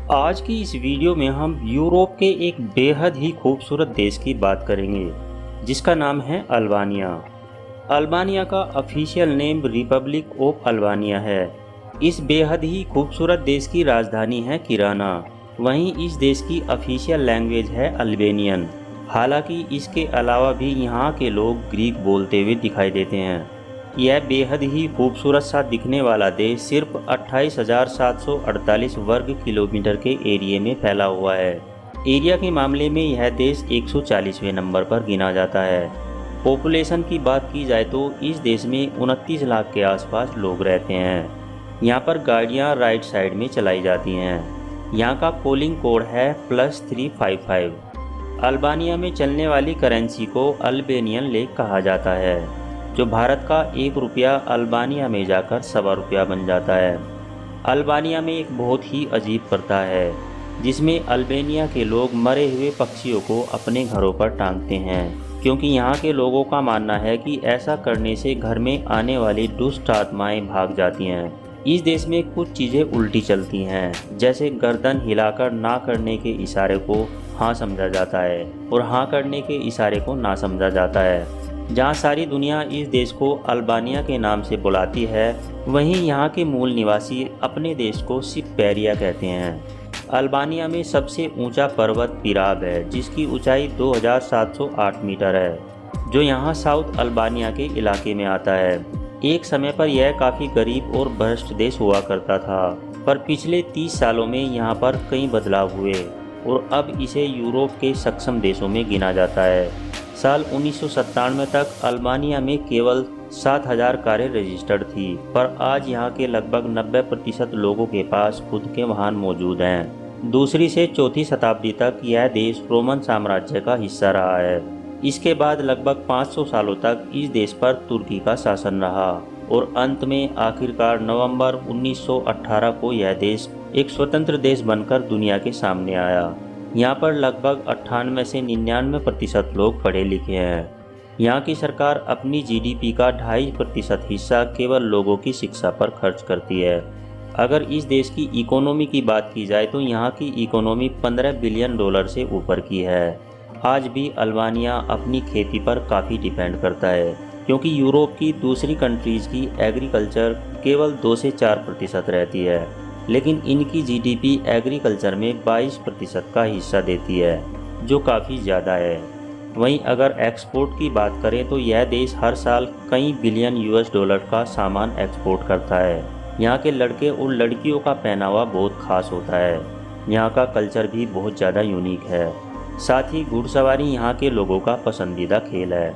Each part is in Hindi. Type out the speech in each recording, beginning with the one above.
आज की इस वीडियो में हम यूरोप के एक बेहद ही खूबसूरत देश की बात करेंगे जिसका नाम है अल्बानिया। अल्बानिया का official name Republic of Albania है। इस बेहद ही खूबसूरत देश की राजधानी है तिराना। वहीं इस देश की ऑफिशियल लैंग्वेज है अल्बेनियन। हालांकि इसके अलावा भी यहाँ के लोग ग्रीक बोलते हुए दिखाई देते हैं। यह बेहद ही खूबसूरत सा दिखने वाला देश सिर्फ 28,748 वर्ग किलोमीटर के एरिया में फैला हुआ है। एरिया के मामले में यह देश 140वें नंबर पर गिना जाता है। पॉपुलेशन की बात की जाए तो इस देश में 29 लाख के आसपास लोग रहते हैं। यहाँ पर गाड़ियाँ राइट साइड में चलाई जाती हैं। यहाँ का पोलिंग कोड है +355। अल्बानिया में चलने वाली करेंसी को अल्बेनियन लेक कहा जाता है, जो भारत का 1 रुपया अल्बानिया में जाकर ₹1.25 बन जाता है। अल्बानिया में एक बहुत ही अजीब प्रथा है जिसमें अल्बानिया के लोग मरे हुए पक्षियों को अपने घरों पर टांगते हैं, क्योंकि यहाँ के लोगों का मानना है कि ऐसा करने से घर में आने वाली दुष्ट आत्माएं भाग जाती हैं। इस देश में कुछ चीज़ें उल्टी चलती हैं, जैसे गर्दन हिलाकर ना करने के इशारे को हाँ समझा जाता है और हाँ करने के इशारे को ना समझा जाता है। जहाँ सारी दुनिया इस देश को अल्बानिया के नाम से बुलाती है, वहीं यहाँ के मूल निवासी अपने देश को सिपपेरिया कहते हैं। अल्बानिया में सबसे ऊंचा पर्वत पिराब है, जिसकी ऊंचाई 2708 मीटर है, जो यहाँ साउथ अल्बानिया के इलाके में आता है। एक समय पर यह काफ़ी गरीब और भ्रष्ट देश हुआ करता था, पर पिछले 30 सालों में यहाँ पर कई बदलाव हुए और अब इसे यूरोप के सक्षम देशों में गिना जाता है। साल 1997 तक अल्बानिया में केवल 7,000 कारें रजिस्टर्ड थी, पर आज यहाँ के लगभग 90% लोगों के पास खुद के वाहन मौजूद हैं। दूसरी से चौथी शताब्दी तक यह देश रोमन साम्राज्य का हिस्सा रहा है। इसके बाद लगभग 500 सालों तक इस देश पर तुर्की का शासन रहा और अंत में आखिरकार नवंबर 1918 को यह देश एक स्वतंत्र देश बनकर दुनिया के सामने आया। यहाँ पर लगभग 98 से 99% लोग पढ़े लिखे हैं। यहाँ की सरकार अपनी जीडीपी का 2.5% हिस्सा केवल लोगों की शिक्षा पर खर्च करती है। अगर इस देश की इकोनॉमी की बात की जाए तो यहाँ की इकोनॉमी $15 बिलियन से ऊपर की है। आज भी अल्बानिया अपनी खेती पर काफ़ी डिपेंड करता है, क्योंकि यूरोप की दूसरी कंट्रीज़ की एग्रीकल्चर केवल 2 से 4% रहती है, लेकिन इनकी जीडीपी एग्रीकल्चर में 22% का हिस्सा देती है, जो काफ़ी ज़्यादा है। वहीं अगर एक्सपोर्ट की बात करें तो यह देश हर साल कई बिलियन $US का सामान एक्सपोर्ट करता है। यहाँ के लड़के और लड़कियों का पहनावा बहुत खास होता है। यहाँ का कल्चर भी बहुत ज़्यादा यूनिक है। साथ ही घुड़सवारी यहाँ के लोगों का पसंदीदा खेल है।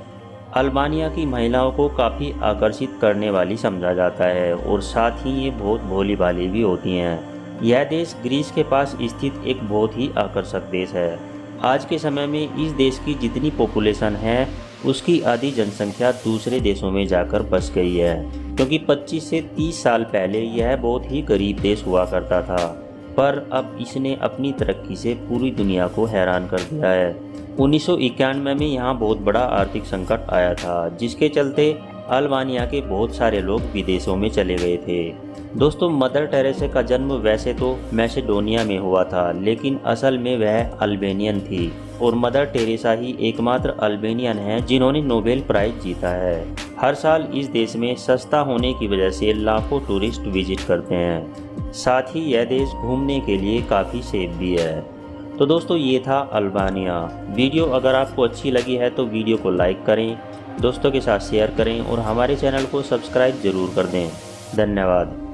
अल्बानिया की महिलाओं को काफ़ी आकर्षित करने वाली समझा जाता है और साथ ही ये बहुत भोली भाली भी होती हैं। यह देश ग्रीस के पास स्थित एक बहुत ही आकर्षक देश है। आज के समय में इस देश की जितनी पॉपुलेशन है, उसकी आधी जनसंख्या दूसरे देशों में जाकर बस गई है, क्योंकि 25 से 30 साल पहले यह बहुत ही गरीब देश हुआ करता था, पर अब इसने अपनी तरक्की से पूरी दुनिया को हैरान कर दिया है। 1991 में यहाँ बहुत बड़ा आर्थिक संकट आया था, जिसके चलते अल्बानिया के बहुत सारे लोग विदेशों में चले गए थे। दोस्तों, मदर टेरेसा का जन्म वैसे तो मैसेडोनिया में हुआ था, लेकिन असल में वह अल्बेनियन थी और मदर टेरेसा ही एकमात्र अल्बेनियन हैं जिन्होंने नोबेल प्राइज जीता है। हर साल इस देश में सस्ता होने की वजह से लाखों टूरिस्ट विजिट करते हैं। साथ ही यह देश घूमने के लिए काफ़ी सेफ भी है। तो दोस्तों, ये था अल्बानिया। वीडियो अगर आपको अच्छी लगी है तो वीडियो को लाइक करें, दोस्तों के साथ शेयर करें और हमारे चैनल को सब्सक्राइब ज़रूर कर दें। धन्यवाद।